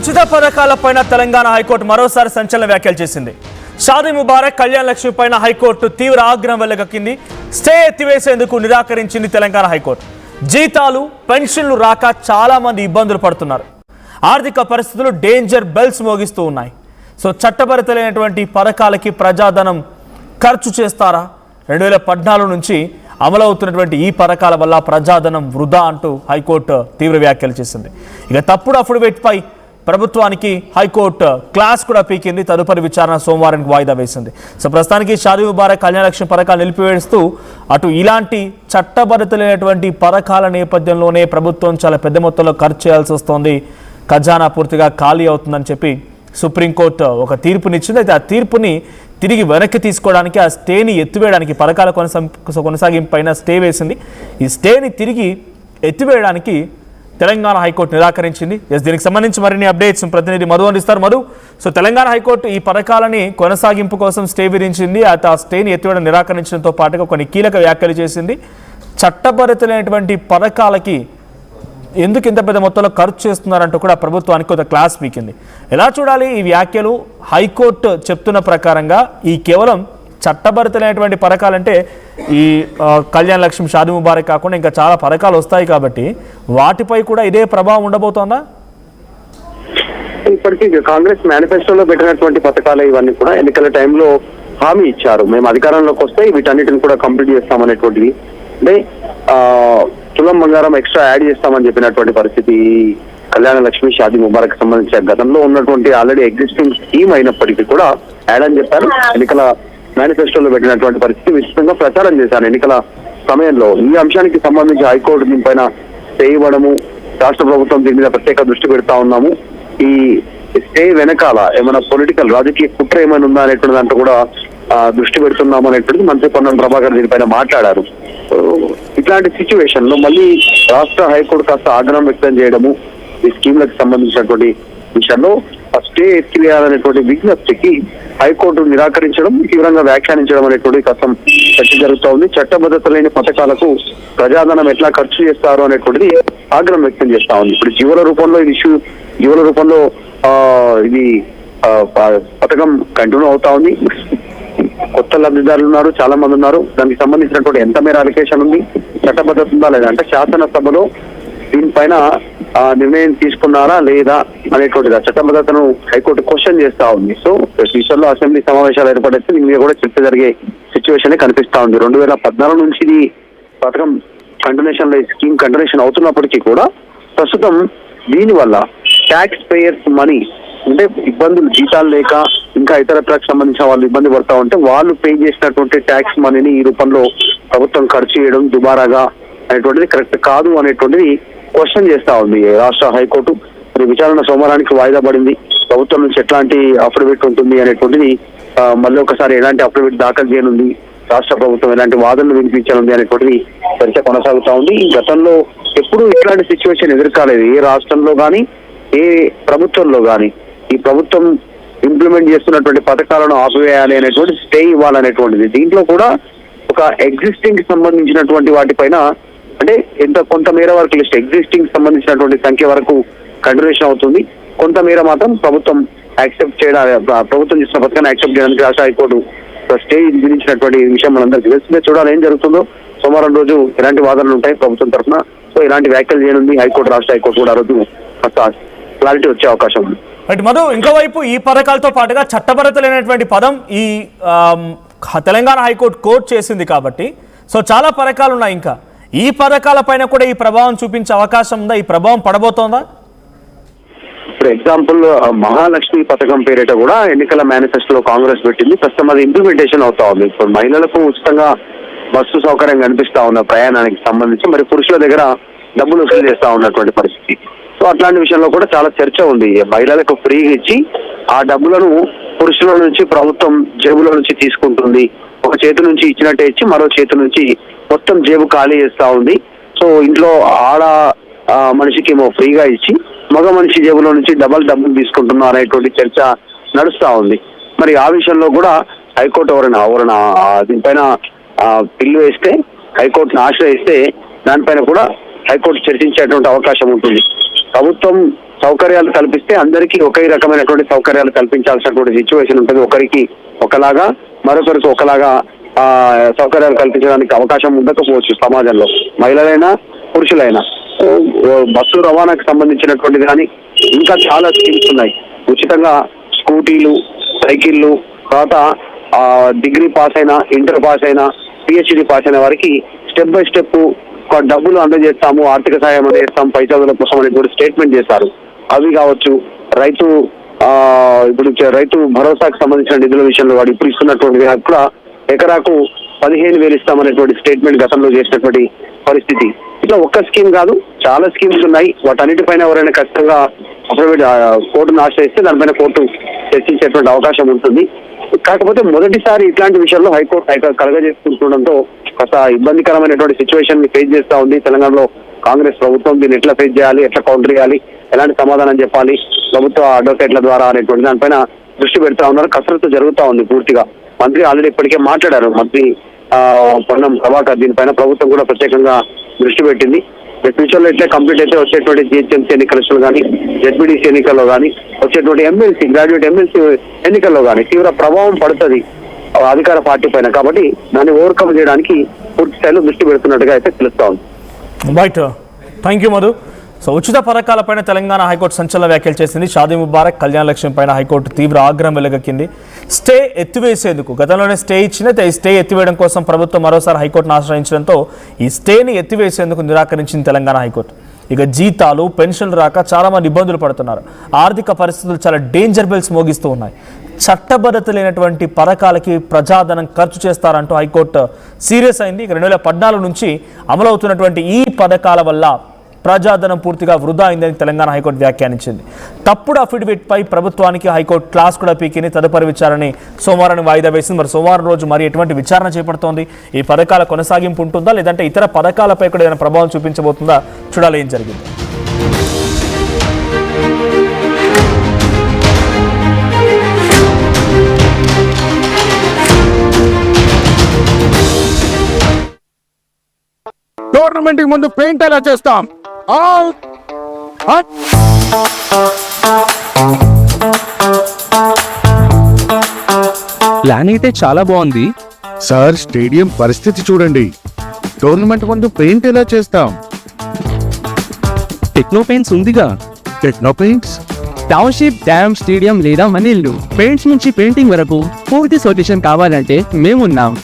ఉచిత పథకాలపైన తెలంగాణ హైకోర్టు మరోసారి సంచలన వ్యాఖ్యలు చేసింది. షాదీ ముబారక్, కళ్యాణ్ లక్ష్మి పైన హైకోర్టు తీవ్ర ఆగ్రహం వెళ్లగక్కింది. స్టే ఎత్తివేసేందుకు నిరాకరించింది తెలంగాణ హైకోర్టు. జీతాలు, పెన్షన్లు రాక చాలా మంది ఇబ్బందులు పడుతున్నారు. ఆర్థిక పరిస్థితులు డేంజర్ బెల్స్ మోగిస్తూ ఉన్నాయి. సో చట్టబద్ధమైనటువంటి పథకాలకి ప్రజాధనం ఖర్చు చేస్తారా? 2014 నుంచి అమలవుతున్నటువంటి ఈ పథకాల వల్ల ప్రజాధనం వృధా అంటూ హైకోర్టు తీవ్ర వ్యాఖ్యలు చేసింది. ఇక తప్పుడు అఫిడవిట్పై ప్రభుత్వానికి హైకోర్టు క్లాస్ కూడా పీకింది. తదుపరి విచారణ సోమవారానికి వాయిదా వేసింది. సో ప్రస్తుతానికి షాదీ ముబారక్, కళ్యాణ లక్ష్మి పథకాలు నిలిపివేస్తూ అటు ఇలాంటి చట్టబద్ధమైనటువంటి పథకాల నేపథ్యంలోనే ప్రభుత్వం చాలా పెద్ద మొత్తంలో ఖర్చు చేయాల్సి వస్తోంది. ఖజానా పూర్తిగా ఖాళీ అవుతుందని చెప్పి సుప్రీంకోర్టు ఒక తీర్పునిచ్చింది. అయితే ఆ తీర్పుని తిరిగి వెనక్కి తీసుకోవడానికి, ఆ స్టేని ఎత్తివేయడానికి, పథకాల కొనసాగింపు పైన స్టే వేసింది. ఈ స్టేని తిరిగి ఎత్తివేయడానికి తెలంగాణ హైకోర్టు నిరాకరించింది. దీనికి సంబంధించి మరిన్ని అప్డేట్స్ ప్రతినిధి మధు అందిస్తారు. మధు, సో తెలంగాణ హైకోర్టు ఈ పథకాలని కొనసాగింపు కోసం స్టే విధించింది. ఆ స్టేని ఎత్తివేయడం నిరాకరించడంతో పాటుగా కొన్ని కీలక వ్యాఖ్యలు చేసింది. చట్టబద్ధమైనటువంటి పథకాలకి ఎందుకు ఇంత పెద్ద మొత్తంలో ఖర్చు చేస్తున్నారంటూ కూడా ప్రభుత్వానికి కొంత క్లాస్ పీకింది. ఎలా చూడాలి ఈ వ్యాఖ్యలు? హైకోర్టు చెప్తున్న ప్రకారంగా ఈ కేవలం చట్టబద్ధమైనటువంటి పథకాలంటే ఈ కళ్యాణ్ లక్ష్మి, షాదీ ముబారక్ కాకుండా ఇంకా చాలా పథకాలు వస్తాయి కాబట్టి వాటిపై కూడా ఇదే ప్రభావం ఉండబోతోందా? ఇప్పటికీ కాంగ్రెస్ మేనిఫెస్టోలో పెట్టినటువంటి పథకాలు ఇవన్నీ కూడా ఎన్నికల టైంలో హామీ ఇచ్చారు. మేము అధికారంలోకి వస్తే వీటన్నిటిని కూడా కంప్లీట్ చేస్తామనేటువంటిది. అంటే తులం బంగారం ఎక్స్ట్రా యాడ్ చేస్తామని చెప్పినటువంటి పరిస్థితి కళ్యాణ లక్ష్మి, షాదీ ముబారక్ సంబంధించిన గతంలో ఉన్నటువంటి ఆల్రెడీ ఎగ్జిస్టింగ్ స్కీమ్ అయినప్పటికీ కూడా యాడ్ అని చెప్పారు. ఎన్నికల మేనిఫెస్టోలో పెట్టినటువంటి పరిస్థితి విస్తృతంగా ప్రచారం చేశారు ఎన్నికల సమయంలో. ఈ అంశానికి సంబంధించి హైకోర్టు దీనిపైన స్టే ఇవ్వడము, రాష్ట్ర ప్రభుత్వం దీని మీద ప్రత్యేక దృష్టి పెడతా ఉన్నాము. ఈ స్టే వెనకాల ఏమైనా పొలిటికల్ రాజకీయ కుట్ర ఏమైనా ఉందా అనేటువంటి దాంట్లో కూడా దృష్టి పెడుతున్నాము అనేటువంటిది మంత్రి పొన్నం ప్రభాకర్ దీనిపైన మాట్లాడారు. ఇట్లాంటి సిచ్యువేషన్ లో మళ్ళీ రాష్ట్ర హైకోర్టు కాస్త ఆగ్రహం వ్యక్తం చేయడము, ఈ స్కీమ్లకు సంబంధించినటువంటి విషయంలో స్టే ఎత్తివేయాలనేటువంటి విజ్ఞప్తికి హైకోర్టు నిరాకరించడం, తీవ్రంగా వ్యాఖ్యానించడం అనేటువంటి కష్టం చర్చ జరుగుతూ ఉంది. చట్టబద్ధత లేని పథకాలకు ప్రజాధనం ఎట్లా ఖర్చు చేస్తారు అనేటువంటిది ఆగ్రహం వ్యక్తం చేస్తా ఉంది. ఇప్పుడు జీవుల రూపంలో ఇది పథకం కంటిన్యూ అవుతా ఉంది. కొత్త లబ్ధిదారులు ఉన్నారు, చాలా మంది ఉన్నారు. దానికి సంబంధించినటువంటి ఎంత మేర అలికేషన్ ఉంది, చట్టబద్ధత ఉందా లేదా, అంటే శాసనసభలో దీనిపైన నిర్ణయం తీసుకున్నారా లేదా అనేటువంటిది చట్టబద్ధతను హైకోర్టు క్వశ్చన్ చేస్తా ఉంది. సో ఫ్యూచర్ లో అసెంబ్లీ సమావేశాలు ఏర్పడితే దీని మీద కూడా చర్చ జరిగే సిచ్యువేషన్ కనిపిస్తా ఉంది. 2014 నుంచి ఇది పథకం కంటిన్యూషన్ లో, స్కీమ్ కంటిన్యూషన్ అవుతున్నప్పటికీ కూడా ప్రస్తుతం దీనివల్ల ట్యాక్స్ పేయర్స్ మనీ, అంటే ఇబ్బందులు, జీతాలు లేక ఇంకా ఇతరత్రకు సంబంధించిన వాళ్ళు ఇబ్బంది పడతా ఉంటే వాళ్ళు పే చేసినటువంటి ట్యాక్స్ మనీని ఈ రూపంలో ప్రభుత్వం ఖర్చు చేయడం దుబారాగా అనేటువంటిది కరెక్ట్ కాదు అనేటువంటిది క్వశ్చన్ చేస్తా ఉంది రాష్ట్ర హైకోర్టు. మరి విచారణ సోమవారానికి వాయిదా పడింది. ప్రభుత్వం నుంచి ఎట్లాంటి అఫిడవిట్ ఉంటుంది అనేటువంటిది, మళ్ళీ ఒకసారి ఎలాంటి అఫిడవిట్ దాఖలు చేయనుంది రాష్ట్ర ప్రభుత్వం, ఎలాంటి వాదనలు వినిపించనుంది అనేటువంటిది చర్చ కొనసాగుతా ఉంది. గతంలో ఎప్పుడు ఇట్లాంటి సిచ్యువేషన్ ఎదుర్కాలేదు ఏ రాష్ట్రంలో కానీ ఏ ప్రభుత్వంలో కానీ. ఈ ప్రభుత్వం ఇంప్లిమెంట్ చేస్తున్నటువంటి పథకాలను ఆపివేయాలి అనేటువంటి, స్టే ఇవ్వాలనేటువంటిది. దీంట్లో కూడా ఒక ఎగ్జిస్టింగ్ సంబంధించినటువంటి వాటిపైన, అంటే కొంతమేర వరకు లిస్ట్ ఎగ్జిస్టింగ్ సంబంధించినటువంటి సంఖ్య వరకు కంటిన్యూషన్ అవుతుంది. కొంతమేర మాత్రం ప్రభుత్వం యాక్సెప్ట్ ప్రభుత్వం చేసిన పథకాన్ని యాక్సెప్ట్ చేయడానికి రాష్ట్ర హైకోర్టు స్టే విధించినటువంటి విషయం మనందరికీ తెలిసిందే. చూడాలి ఏం జరుగుతుందో. సోమవారం రోజు ఎలాంటి వాదనలు ఉంటాయి ప్రభుత్వం తరఫున, సో ఇలాంటి వ్యాఖ్యలు చేయనుంది హైకోర్టు. రాష్ట్ర హైకోర్టు కూడా ఆ రోజు క్లారిటీ వచ్చే అవకాశం ఉంది. మధు, ఇంకోవైపు ఈ పథకాలతో పాటుగా చట్టబద్ధత లేనటువంటి పదం ఈ తెలంగాణ హైకోర్టు కోర్టు చేసింది కాబట్టి, సో చాలా పథకాలు ఉన్నాయి. ఇంకా ఈ పథకాల పైన కూడా ఈ ప్రభావం చూపించే అవకాశం ఉందా? ఈ ప్రభావం పడబోతోందా? ఫర్ ఎగ్జాంపుల్ మహాలక్ష్మి పథకం పేరిట కూడా ఎన్నికల మేనిఫెస్టోలో కాంగ్రెస్ పెట్టింది. ప్రస్తుతం అది ఇంప్లిమెంటేషన్ అవుతా ఉంది. ఇప్పుడు మహిళలకు ఉచితంగా బస్సు సౌకర్యం కనిపిస్తా ఉన్న ప్రయాణానికి సంబంధించి, మరి పురుషుల దగ్గర డబ్బులు వసూలు చేస్తా ఉన్నటువంటి పరిస్థితి. సో అట్లాంటి విషయంలో కూడా చాలా చర్చ ఉంది. మహిళలకు ఫ్రీగా ఇచ్చి ఆ డబ్బులను పురుషుల నుంచి ప్రభుత్వం జేబుల నుంచి తీసుకుంటుంది. ఒక చేతి నుంచి ఇచ్చినట్టే ఇచ్చి మరో చేతి నుంచి మొత్తం జేబు ఖాళీ చేస్తా ఉంది. సో ఇంట్లో ఆడ మనిషికి ఏమో ఫ్రీగా ఇచ్చి మగ మనిషి జేబులో నుంచి డబ్బులు తీసుకుంటున్నా అనేటువంటి చర్చ నడుస్తా ఉంది. మరి ఆ విషయంలో కూడా హైకోర్టు ఎవరైనా దీనిపైన బిల్లు వేస్తే, హైకోర్టును ఆశ్రయిస్తే దానిపైన కూడా హైకోర్టు చర్చించేటువంటి అవకాశం ఉంటుంది. ప్రభుత్వం సౌకర్యాలు కల్పిస్తే అందరికీ ఒకే రకమైనటువంటి సౌకర్యాలు కల్పించాల్సినటువంటి సిచ్యువేషన్ ఉంటుంది. ఒకరికి ఒకలాగా మరొకరికి ఒకలాగా సౌకర్యాలు కల్పించడానికి అవకాశం ఉండకపోవచ్చు సమాజంలో, మహిళలైనా పురుషులైనా. బస్సు రవాణాకు సంబంధించినటువంటిది కానీ ఇంకా చాలా స్కీమ్స్ ఉన్నాయి. ఉచితంగా స్కూటీలు, సైకిళ్ళు, తర్వాత డిగ్రీ పాస్ అయినా, ఇంటర్ పాస్ అయినా, పిహెచ్డి పాస్ అయిన వారికి స్టెప్ బై స్టెప్ డబ్బులు అందజేస్తాము, ఆర్థిక సహాయం అందజేస్తాం పై చదువుల కోసం అని కూడా స్టేట్మెంట్ చేశారు. అవి కావచ్చు, రైతు ఇప్పుడు రైతు భరోసాకు సంబంధించిన నిధుల విషయంలో వాడు ఇప్పుడు ఇస్తున్నటువంటి కూడా ఎకరాకు 15,000 ఇస్తామనేటువంటి స్టేట్మెంట్ గతంలో చేసినటువంటి పరిస్థితి. ఇట్లా ఒక్క స్కీమ్ కాదు, చాలా స్కీమ్స్ ఉన్నాయి. వాటన్నిటిపైన ఎవరైనా ఖచ్చితంగా కోర్టును ఆశ్రయిస్తే దానిపైన కోర్టు చర్చించేటువంటి అవకాశం ఉంటుంది. కాకపోతే మొదటిసారి ఇట్లాంటి విషయంలో హైకోర్టు కలగజేసుకుంటుండడంతో కాస్త ఇబ్బందికరమైనటువంటి సిచ్యువేషన్ ని ఫేస్ చేస్తా ఉంది తెలంగాణలో కాంగ్రెస్ ప్రభుత్వం. దీన్ని ఎట్లా ఫేస్ చేయాలి, ఎట్లా కౌంటర్ చేయాలి, ఎలాంటి సమాధానం చెప్పాలి ప్రభుత్వ అడ్వకేట్ల ద్వారా అనేటువంటి దానిపైన దృష్టి పెడతా ఉన్నారు. కసరత్తు జరుగుతా ఉంది పూర్తిగా. మంత్రి ఆల్రెడీ ఇప్పటికే మాట్లాడారు, మంత్రి పొన్నం ప్రభాకర్. దీనిపైన ప్రభుత్వం కూడా ప్రత్యేకంగా దృష్టి పెట్టింది. ఫ్యూచర్ లో ఇట్లా కంప్లీట్ అయితే వచ్చేటువంటి జిహెచ్ఎంసీ ఎన్నికలు కానీ, జెడ్పీడీసీ ఎన్నికల్లో కానీ, వచ్చేటువంటి ఎమ్మెల్సీ, గ్రాడ్యుయేట్ ఎమ్మెల్సీ ఎన్నికల్లో కానీ తీవ్ర ప్రభావం పడుతుంది అధికార పార్టీ పైన. కాబట్టి దాన్ని ఓవర్కమ్ చేయడానికి పూర్తి స్థాయిలో దృష్టి పెడుతున్నట్టుగా అయితే తెలుస్తా ఉంది. Right, thank you Madhu. So ఉచిత పథకాలపైన తెలంగాణ హైకోర్టు సంచలన వ్యాఖ్యలు చేసింది. షాదీ ముబారక్, కళ్యాణ లక్ష్యం పైన హైకోర్టు తీవ్ర ఆగ్రహం వెలుగక్కింది. స్టే ఎత్తివేసేందుకు గతంలోనే స్టే ఇచ్చిన స్టే ఎత్తివేయడం కోసం ప్రభుత్వం మరోసారి హైకోర్టును ఆశ్రయించడంతో ఈ స్టేని ఎత్తివేసేందుకు నిరాకరించింది తెలంగాణ హైకోర్టు. ఇక జీతాలు, పెన్షన్లు రాక చాలామంది ఇబ్బందులు పడుతున్నారు. ఆర్థిక పరిస్థితులు చాలా డేంజర్ బెల్స్ మోగిస్తూ ఉన్నాయి. చట్టబద్ధత లేనటువంటి పథకాలకి ప్రజాధనం ఖర్చు చేస్తారంటూ హైకోర్టు సీరియస్ అయింది. ఇక 2014 నుంచి అమలవుతున్నటువంటి ఈ పథకాల వల్ల ప్రజాధనం పూర్తిగా వృధా అయిందని తెలంగాణ హైకోర్టు వ్యాఖ్యానించింది. తప్పుడు అఫిడవిట్పై ప్రభుత్వానికి హైకోర్టు క్లాస్ కూడా పీకిని తదుపరి విచారణని సోమవారం వాయిదా వేసింది. మరి సోమవారం రోజు మరి ఎటువంటి విచారణ చేపడుతోంది? ఈ పథకాల కొనసాగింపు ఉంటుందా, లేదంటే ఇతర పథకాలపై కూడా ఏదైనా ప్రభావం చూపించబోతుందా? చూడాలి ఏం జరిగింది. టోర్నమెంట్ కి ముందు పెయింట్ ఎలా చేస్తాం? ప్లాన్ అయితే చాలా బాగుంది సార్. స్టేడియం పరిస్థితి చూడండి. టోర్నమెంట్ ముందు పెయింట్ ఎలా చేస్తాం? టెక్నో పెయింట్స్ ఉందిగా. Techno paints, township, dam, stadium లేదా మన ఇల్లు, పెయింట్స్ నుంచి పెయింటింగ్ వరకు పూర్తి సొల్యూషన్ కావాలంటే మేమున్నాం.